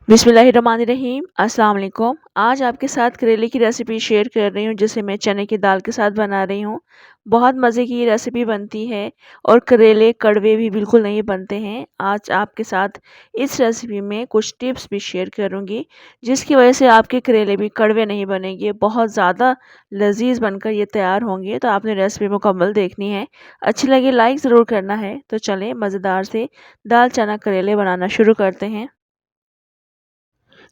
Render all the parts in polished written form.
बिस्मिल्लाहिर्रहमानिर्रहीम अस्सलाम वालेकुम। आज आपके साथ करेले की रेसिपी शेयर कर रही हूँ जिसे मैं चने की दाल के साथ बना रही हूँ। बहुत मज़े की ये रेसिपी बनती है और करेले कड़वे भी बिल्कुल नहीं बनते हैं। आज आपके साथ इस रेसिपी में कुछ टिप्स भी शेयर करूँगी जिसकी वजह से आपके करेले भी कड़वे नहीं बनेंगे, बहुत ज़्यादा लज़ीज़ बनकर ये तैयार होंगे। तो आपने रेसिपी मुकम्मल देखनी है, अच्छी लगे लाइक ज़रूर करना है। तो चलें मज़ेदार से दाल चना करेले बनाना शुरू करते हैं।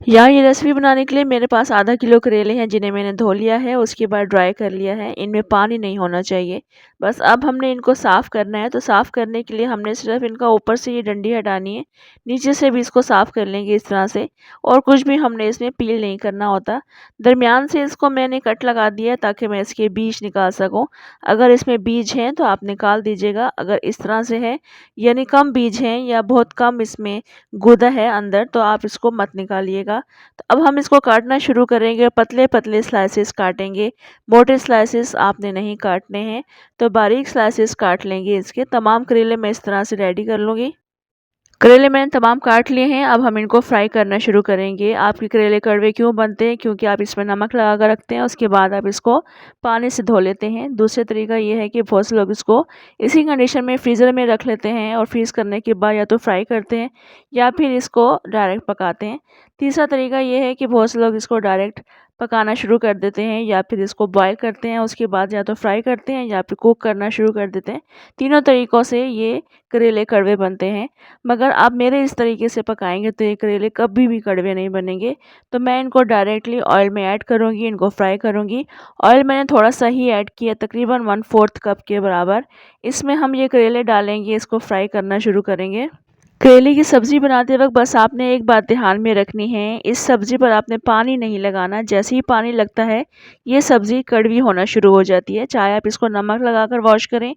यहाँ ये रेसिपी बनाने के लिए मेरे पास आधा किलो करेले हैं जिन्हें मैंने धो लिया है, उसके बाद ड्राई कर लिया है। इनमें पानी नहीं होना चाहिए। बस अब हमने इनको साफ़ करना है। तो साफ़ करने के लिए हमने सिर्फ इनका ऊपर से ये डंडी हटानी है, नीचे से भी इसको साफ़ कर लेंगे इस तरह से। और कुछ भी हमने इसमें पील नहीं करना होता। दरमियान से इसको मैंने कट लगा दिया है ताकि मैं इसके बीज निकाल सकूँ। अगर इसमें बीज हैं तो आप निकाल दीजिएगा, अगर इस तरह से है यानी कम बीज हैं या बहुत कम इसमें गूदा है अंदर, तो आप इसको मत निकालिएगा। तो अब हम इसको काटना शुरू करेंगे। पतले पतले स्लाइसेस काटेंगे, मोटे स्लाइसेस आपने नहीं काटने हैं। तो बारीक स्लाइसेस काट लेंगे। इसके तमाम करेले मैं इस तरह से रेडी कर लूँगी। करेले मैंने तमाम काट लिए हैं। अब हम इनको फ्राई करना शुरू करेंगे। आपके करेले कड़वे क्यों बनते हैं? क्योंकि आप इसमें नमक लगा कर रखते हैं, उसके बाद आप इसको पानी से धो लेते हैं। दूसरा तरीका ये है कि बहुत से लोग इसको इसी कंडीशन में फ्रीज़र में रख लेते हैं और फ्रीज़ करने के बाद या तो फ्राई करते हैं या फिर इसको डायरेक्ट पकाते हैं। तीसरा तरीका ये है कि बहुत से लोग इसको डायरेक्ट पकाना शुरू कर देते हैं या फिर इसको बॉयल करते हैं, उसके बाद या तो फ्राई करते हैं या फिर कुक करना शुरू कर देते हैं। तीनों तरीक़ों से ये करेले कड़वे बनते हैं। मगर आप मेरे इस तरीके से पकाएंगे तो ये करेले कभी भी कड़वे नहीं बनेंगे। तो मैं इनको डायरेक्टली ऑयल में ऐड करूँगी, इनको फ्राई करूँगी। ऑयल मैंने थोड़ा सा ही ऐड किया, तकरीबन 1/4 कप के बराबर। इसमें हम ये करेले डालेंगे, इसको फ्राई करना शुरू करेंगे। करेले की सब्ज़ी बनाते वक्त बस आपने एक बात ध्यान में रखनी है, इस सब्ज़ी पर आपने पानी नहीं लगाना। जैसे ही पानी लगता है ये सब्ज़ी कड़वी होना शुरू हो जाती है। चाहे आप इसको नमक लगाकर वॉश करें,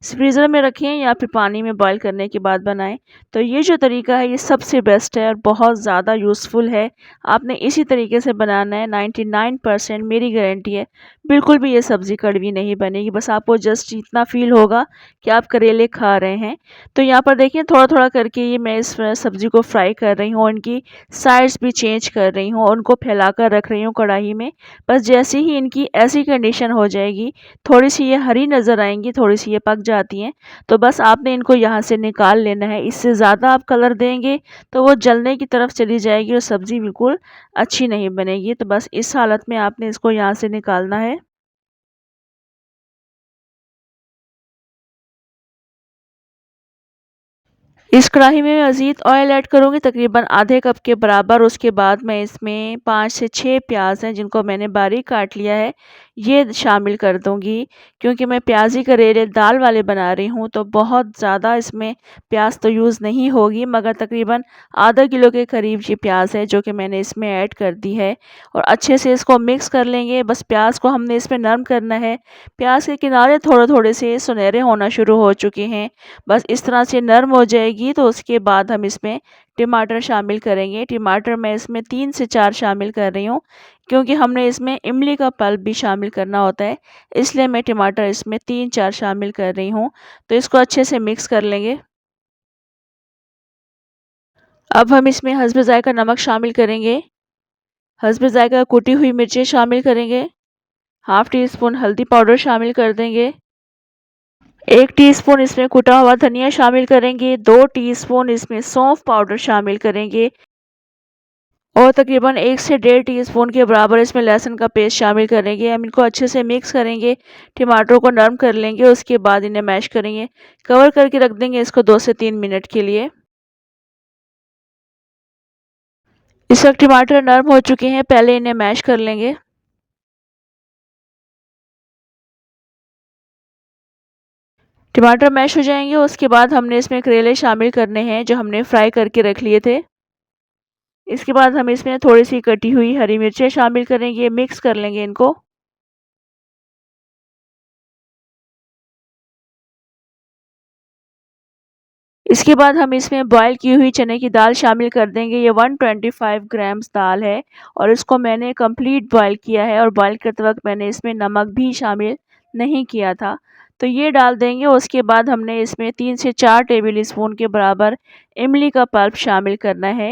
फ्रीज़र में रखें या फिर पानी में बॉयल करने के बाद बनाएं। तो ये जो तरीका है ये सबसे बेस्ट है और बहुत ज़्यादा यूज़फुल है। आपने इसी तरीके से बनाना है। 99% मेरी गारंटी है, बिल्कुल भी ये सब्ज़ी कड़वी नहीं बनेगी। बस आपको जस्ट इतना फ़ील होगा कि आप करेले खा रहे हैं। तो यहाँ पर देखिए थोड़ा-थोड़ा करके ये मैं इस सब्ज़ी को फ्राई कर रही हूँ, इनकी साइड्स भी चेंज कर रही हूँ और उनको फैलाकर रख रही हूँ कढ़ाई में। बस जैसे ही इनकी ऐसी कंडीशन हो जाएगी, थोड़ी-सी ये हरी नज़र आएँगी, थोड़ी-सी ये पक जाती हैं, तो बस आपने इनको यहाँ से निकाल लेना है। इससे ज़्यादा आप कलर देंगे तो वो जलने की तरफ चली जाएगी और सब्ज़ी बिल्कुल अच्छी नहीं बनेगी। तो बस इस हालत में आपने इसको यहाँ से निकालना है। इस कढ़ाई में मज़ीद ऑयल ऐड करूँगी तकरीबन आधे कप के बराबर। उसके बाद मैं इसमें 5 से 6 प्याज़ हैं जिनको मैंने बारीक काट लिया है, ये शामिल कर दूँगी। क्योंकि मैं प्याज़ी करेले दाल वाले बना रही हूँ तो बहुत ज़्यादा इसमें प्याज़ तो यूज़ नहीं होगी, मगर तकरीबन आधा किलो के करीब ये प्याज़ है जो कि मैंने इसमें ऐड कर दी है। और अच्छे से इसको मिक्स कर लेंगे। बस प्याज़ को हमने इसमें नरम करना है। प्याज़ के किनारे थोड़े-थोड़े से सुनहरे होना शुरू हो चुके हैं। बस इस तरह से नरम हो जाएगी तो उसके बाद हम इसमें टमाटर शामिल करेंगे। टमाटर मैं इसमें 3 से 4 शामिल कर रही हूँ क्योंकि हमने इसमें इमली का पल्प भी शामिल करना होता है, इसलिए मैं टमाटर इसमें 3-4 शामिल कर रही हूँ। तो इसको अच्छे से मिक्स कर लेंगे। अब हम इसमें हस्ब ज़ायक़ा नमक शामिल करेंगे, हस्ब ज़ायक़ा कुटी हुई मिर्चें शामिल करेंगे, हाफ़ टी स्पून हल्दी पाउडर शामिल कर देंगे, 1 टीस्पून इसमें कुटा हुआ धनिया शामिल करेंगे, 2 टीस्पून इसमें सौंफ पाउडर शामिल करेंगे और तकरीबन 1 से डेढ़ टीस्पून के बराबर इसमें लहसुन का पेस्ट शामिल करेंगे। हम इनको अच्छे से मिक्स करेंगे, टमाटरों को नरम कर लेंगे, उसके बाद इन्हें मैश करेंगे। कवर करके रख देंगे इसको 2 से 3 मिनट के लिए। इस वक्त टमाटर नरम हो चुके हैं, पहले इन्हें मैश कर लेंगे। टमाटर मैश हो जाएंगे उसके बाद हमने इसमें करेले शामिल करने हैं जो हमने फ्राई करके रख लिए थे। इसके बाद हम इसमें थोड़ी सी कटी हुई हरी मिर्चें शामिल करेंगे, मिक्स कर लेंगे इनको। इसके बाद हम इसमें बॉयल की हुई चने की दाल शामिल कर देंगे। ये 125 ग्राम्स दाल है और इसको मैंने कंप्लीट बॉयल किया है और बॉयल करते वक्त मैंने इसमें नमक भी शामिल नहीं किया था। तो ये डाल देंगे। उसके बाद हमने इसमें 3 से 4 टेबल स्पून के बराबर इमली का पल्प शामिल करना है।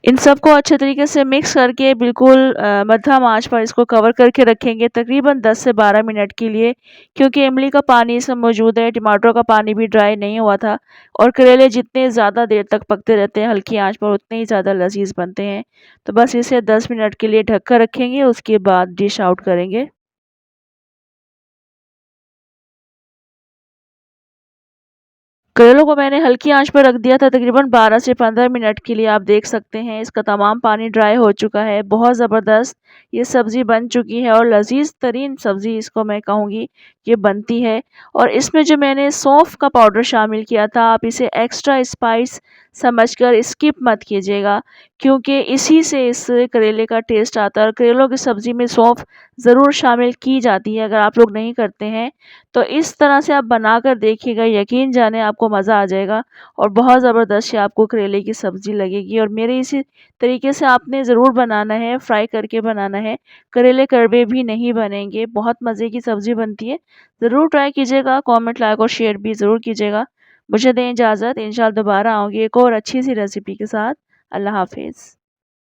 इन सबको अच्छे तरीके से मिक्स करके बिल्कुल मध्यम आँच पर इसको कवर करके रखेंगे तकरीबन 10 से 12 मिनट के लिए, क्योंकि इमली का पानी इसमें मौजूद है, टमाटरों का पानी भी ड्राई नहीं हुआ था और करेले जितने ज़्यादा देर तक पकते रहते हैं हल्की आँच पर उतने ही ज़्यादा लज़ीज़ बनते हैं। तो बस इसे 10 मिनट के लिए ढक कर रखेंगे, उसके बाद डिश आउट करेंगे। करेलों को मैंने हल्की आंच पर रख दिया था तकरीबन 12 से 15 मिनट के लिए। आप देख सकते हैं इसका तमाम पानी ड्राई हो चुका है। बहुत ज़बरदस्त ये सब्ज़ी बन चुकी है और लज़ीज़ तरीन सब्ज़ी इसको मैं कहूँगी ये बनती है। और इसमें जो मैंने सौंफ का पाउडर शामिल किया था, आप इसे एक्स्ट्रा स्पाइस समझकर स्किप मत कीजिएगा, क्योंकि इसी से इस करेले का टेस्ट आता है। और करेलों की सब्ज़ी में सौंफ ज़रूर शामिल की जाती है, अगर आप लोग नहीं करते हैं तो इस तरह से आप बनाकर देखिएगा, यकीन जाने आपको मज़ा आ जाएगा और बहुत ज़बरदस्त ये आपको करेले की सब्ज़ी लगेगी। और मेरे इसी तरीके से आपने ज़रूर बनाना है, फ्राई करके बनाना है, करेले कड़वे भी नहीं बनेंगे, बहुत मज़े की सब्ज़ी बनती है। ज़रूर ट्राई कीजिएगा, कमेंट, लाइक और शेयर भी ज़रूर कीजिएगा। मुझे दें इजाज़त, इंशाल्लाह दोबारा आऊँगी एक और अच्छी सी रेसिपी के साथ। अल्लाह हाफ़िज़।